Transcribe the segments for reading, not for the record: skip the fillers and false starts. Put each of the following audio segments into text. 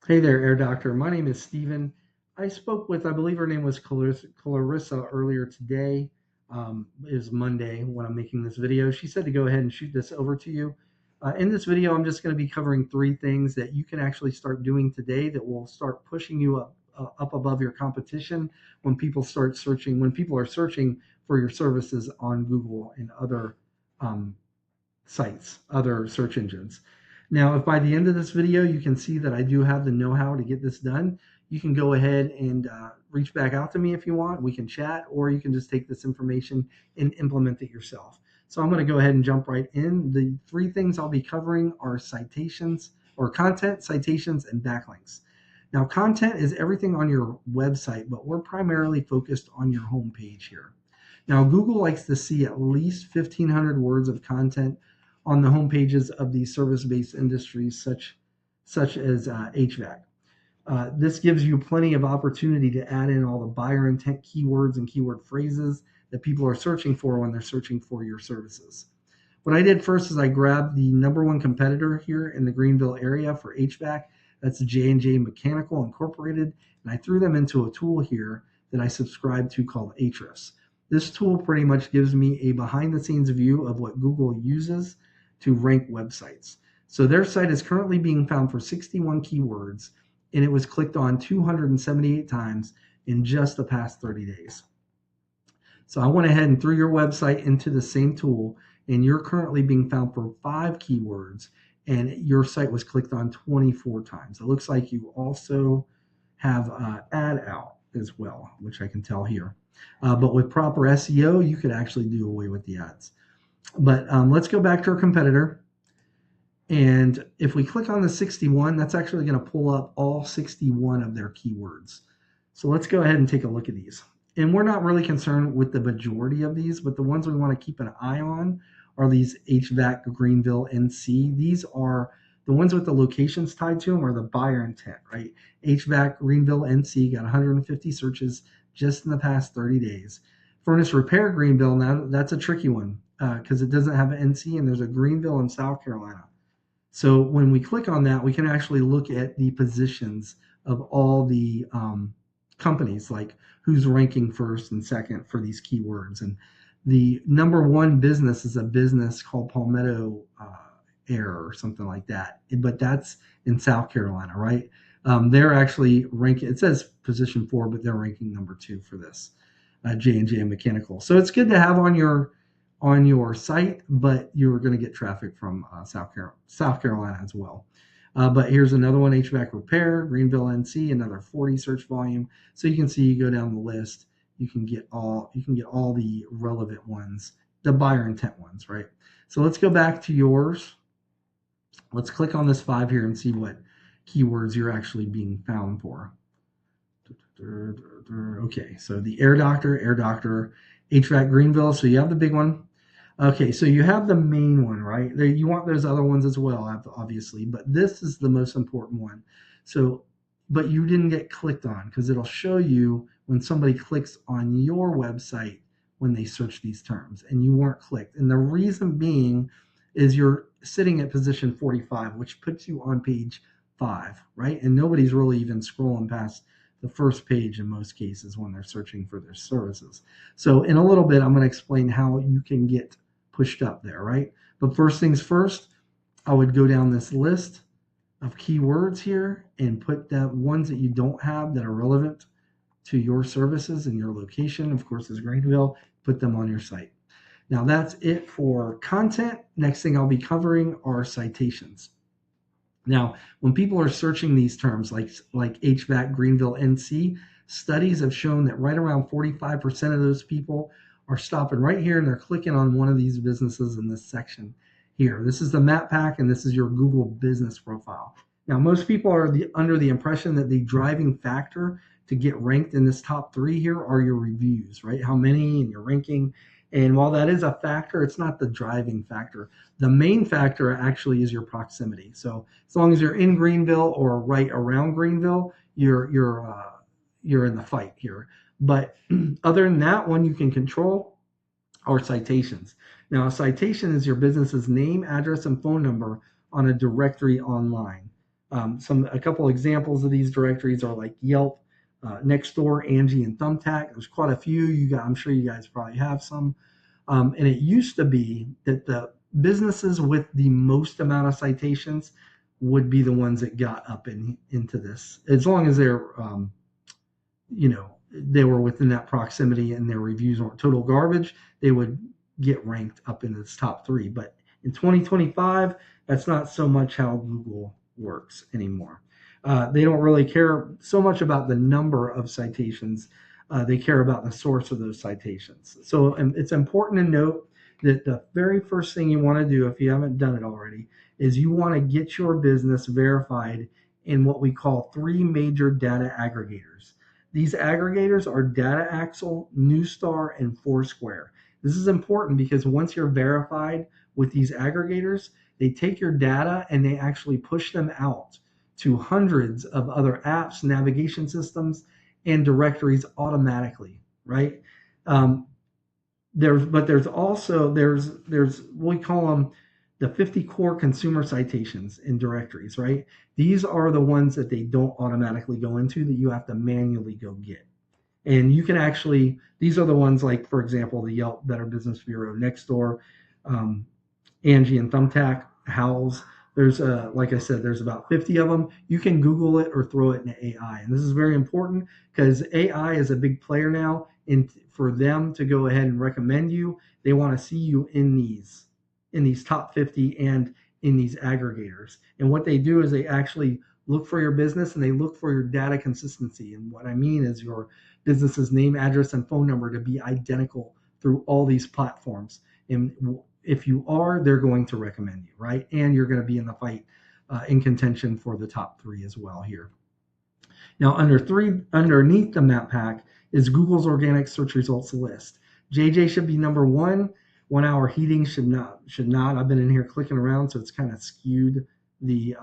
Hey there, Air Doctor. My name is Steven. I spoke with, I believe her name was Clarissa earlier today. It was Monday when I'm making this video. She said to go ahead and shoot this over to you. In this video, I'm just going to be covering three things that you can actually start doing today that will start pushing you up above your competition when people are searching for your services on Google and other um, sites, other search engines. Now, if by the end of this video you can see that I do have the know-how to get this done, you can go ahead and reach back out to me if you want. We can chat, or you can just take this information and implement it yourself. So I'm going to go ahead and jump right in. The three things I'll be covering are citations or content, citations, and backlinks. Now, content is everything on your website, but we're primarily focused on your homepage here. Now, Google likes to see at least 1,500 words of content on the home pages of these service-based industries such as HVAC. This gives you plenty of opportunity to add in all the buyer intent keywords and keyword phrases that people are searching for when they're searching for your services. What I did first is I grabbed the number one competitor here in the Greenville area for HVAC. That's J&J Mechanical Incorporated, and I threw them into a tool here that I subscribe to called Ahrefs. This tool pretty much gives me a behind-the-scenes view of what Google uses to rank websites. So their site is currently being found for 61 keywords, and it was clicked on 278 times in just the past 30 days. So I went ahead and threw your website into the same tool, and you're currently being found for 5 keywords, and your site was clicked on 24 times. It looks like you also have ad out as well, which I can tell here. But with proper SEO, you could actually do away with the ads. But let's go back to our competitor. And if we click on the 61, that's actually going to pull up all 61 of their keywords. So let's go ahead and take a look at these. And we're not really concerned with the majority of these, but the ones we want to keep an eye on are these HVAC Greenville NC. These are the ones with the locations tied to them are the buyer intent, right? HVAC Greenville NC got 150 searches just in the past 30 days. Furnace Repair Greenville, now that's a tricky one because it doesn't have an NC and there's a Greenville in South Carolina. So when we click on that, we can actually look at the positions of all the companies, like who's ranking first and second for these keywords. And the number one business is a business called Palmetto Air or something like that. But that's in South Carolina, right? They're actually ranking, it says position 4, but they're ranking number 2 for this, J&J Mechanical. So it's good to have on your site, but you're going to get traffic from South Carolina as well. But here's another one, HVAC Repair, Greenville NC, another 40 search volume. So you can see, you go down the list, you can get all the relevant ones, the buyer intent ones, right? So let's go back to yours. Let's click on this 5 here and see what keywords you're actually being found for. Okay, so the Air Doctor, HVAC Greenville. So you have the big one. Okay, so you have the main one, right? You want those other ones as well, obviously, but this is the most important one. So, but you didn't get clicked on because it'll show you when somebody clicks on your website when they search these terms and you weren't clicked. And the reason being is you're sitting at position 45, which puts you on page 5, right? And nobody's really even scrolling past the first page in most cases when they're searching for their services. So in a little bit, I'm going to explain how you can get pushed up there, right? But first things first, I would go down this list of keywords here and put the ones that you don't have that are relevant to your services and your location, of course, is Greenville, put them on your site. Now that's it for content. Next thing I'll be covering are citations. Now, when people are searching these terms like HVAC Greenville NC, studies have shown that right around 45% of those people are stopping right here and they're clicking on one of these businesses in this section here. This is the map pack and this is your Google business profile. Now, most people are under the impression that the driving factor to get ranked in this top 3 here are your reviews, right? How many and your ranking. And while that is a factor, it's not the driving factor. The main factor actually is your proximity. So as long as you're in Greenville or right around Greenville, you're in the fight here. But other than that, one you can control are citations. Now, a citation is your business's name, address, and phone number on a directory online. A couple examples of these directories are like Yelp, Nextdoor, Angie, and Thumbtack. There's quite a few. I'm sure you guys probably have some. And it used to be that the businesses with the most amount of citations would be the ones that got up into this, as long as they're, they were within that proximity and their reviews weren't total garbage, they would get ranked up in this top three. But in 2025, that's not so much how Google works anymore. They don't really care so much about the number of citations. They care about the source of those citations. So it's important to note that the very first thing you want to do, if you haven't done it already, is you want to get your business verified in what we call three major data aggregators. These aggregators are Data Axle, Newstar, and Foursquare. This is important because once you're verified with these aggregators, they take your data and they actually push them out to hundreds of other apps, navigation systems, and directories automatically, right? There's also we call them the 50 core consumer citations in directories, right? These are the ones that they don't automatically go into, that you have to manually go get. And you can actually, these are the ones like, for example, the Yelp, Better Business Bureau, Nextdoor, Angie and Thumbtack, Howls. There's, like I said, there's about 50 of them. You can Google it or throw it into AI. And this is very important because AI is a big player now. And for them to go ahead and recommend you, they want to see you in these top 50 and in these aggregators. And what they do is they actually look for your business and they look for your data consistency. And what I mean is your business's name, address, and phone number to be identical through all these platforms. And if you are, they're going to recommend you, right? And you're going to be in the fight, in contention for the top three as well here. Now, underneath the map pack is Google's organic search results list. JJ should be number one. 1 hour heating should not. I've been in here clicking around, so it's kind of skewed the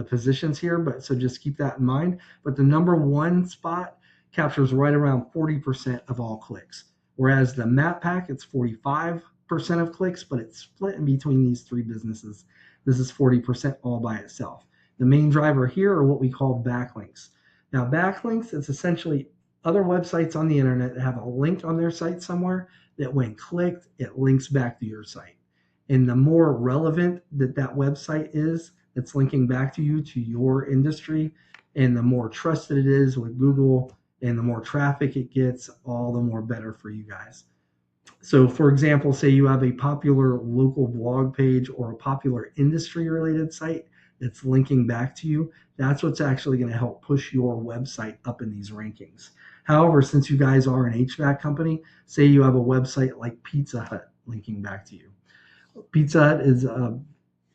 positions here, but so just keep that in mind. But the number one spot captures right around 40% of all clicks, whereas the map pack, it's 45% of clicks, but it's split in between these three businesses. This is 40% all by itself. The main driver here are what we call backlinks. Now, backlinks, it's essentially other websites on the internet that have a link on their site somewhere that when clicked, it links back to your site. And the more relevant that website is that's linking back to you, to your industry, and the more trusted it is with Google and the more traffic it gets, all the more better for you guys. So for example, say you have a popular local blog page or a popular industry related site that's linking back to you, that's what's actually going to help push your website up in these rankings. However, since you guys are an HVAC company, say you have a website like Pizza Hut linking back to you. Pizza Hut is a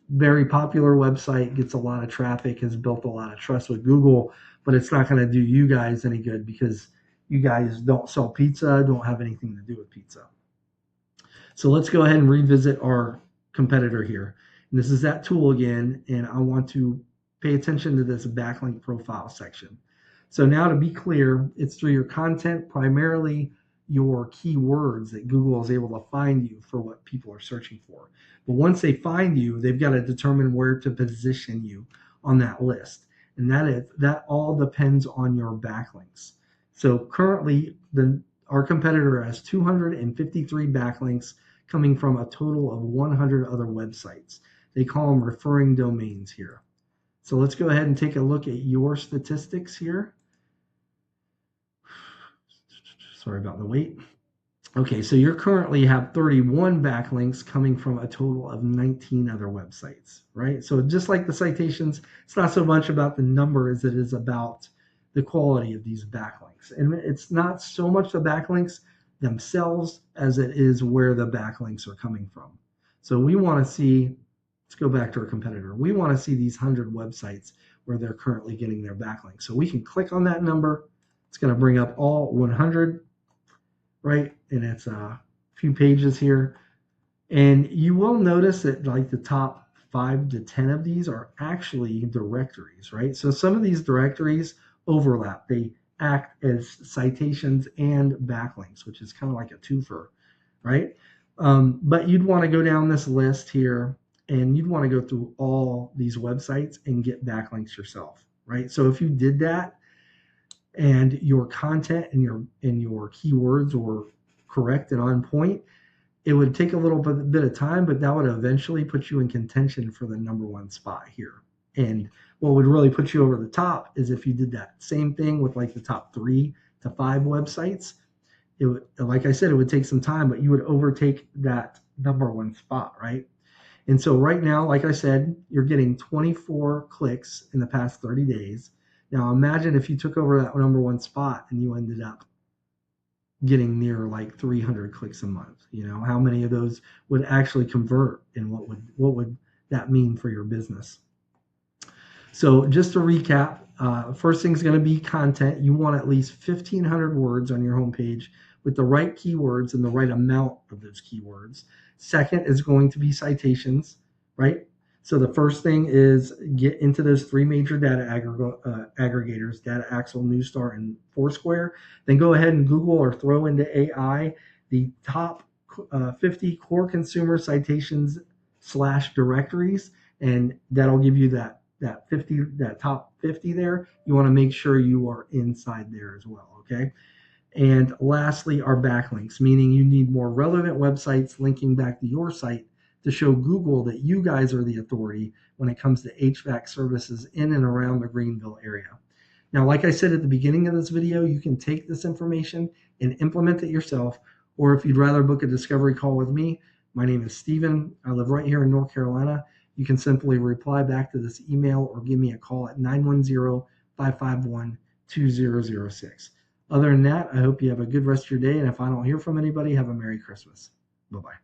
very popular website, gets a lot of traffic, has built a lot of trust with Google, but it's not going to do you guys any good because you guys don't sell pizza, don't have anything to do with pizza. So let's go ahead and revisit our competitor here. And this is that tool again, and I want to pay attention to this backlink profile section. So now to be clear, it's through your content, primarily your keywords, that Google is able to find you for what people are searching for. But once they find you, they've got to determine where to position you on that list. And that all depends on your backlinks. So currently, our competitor has 253 backlinks coming from a total of 100 other websites. They call them referring domains here. So let's go ahead and take a look at your statistics here. Sorry about the wait. Okay, so you currently have 31 backlinks coming from a total of 19 other websites, right? So just like the citations, it's not so much about the number as it is about the quality of these backlinks. And it's not so much the backlinks themselves as it is where the backlinks are coming from. So we want to see, let's go back to our competitor. We want to see these 100 websites where they're currently getting their backlinks. So we can click on that number. It's going to bring up all 100, right? And it's a few pages here. And you will notice that like the top 5 to 10 of these are actually directories, right? So some of these directories overlap. They act as citations and backlinks, which is kind of like a twofer, right? But you'd want to go down this list here and you'd want to go through all these websites and get backlinks yourself, right? So if you did that and your content and your keywords were correct and on point, it would take a little bit of time, but that would eventually put you in contention for the number one spot here. And what would really put you over the top is if you did that same thing with like the top 3 to 5 websites. It would, like I said, it would take some time, but you would overtake that number one spot, right? And so right now, like I said, you're getting 24 clicks in the past 30 days. Now imagine if you took over that number one spot and you ended up getting near like 300 clicks a month. You know, how many of those would actually convert, and what would that mean for your business? So just to recap, first thing is going to be content. You want at least 1,500 words on your homepage with the right keywords and the right amount of those keywords. Second is going to be citations, right? So the first thing is get into those 3 major data aggregators, Data Axle, Newstar, and Foursquare. Then go ahead and Google or throw into AI the top 50 core consumer citations / directories, and that'll give you that top 50 there. You want to make sure you are inside there as well, okay? And lastly are backlinks, meaning you need more relevant websites linking back to your site to show Google that you guys are the authority when it comes to HVAC services in and around the Greenville area. Now, like I said at the beginning of this video, you can take this information and implement it yourself, or if you'd rather book a discovery call with me, my name is Steven. I live right here in North Carolina. You can simply reply back to this email or give me a call at 910-551-2006. Other than that, I hope you have a good rest of your day, and if I don't hear from anybody, have a Merry Christmas. Bye-bye.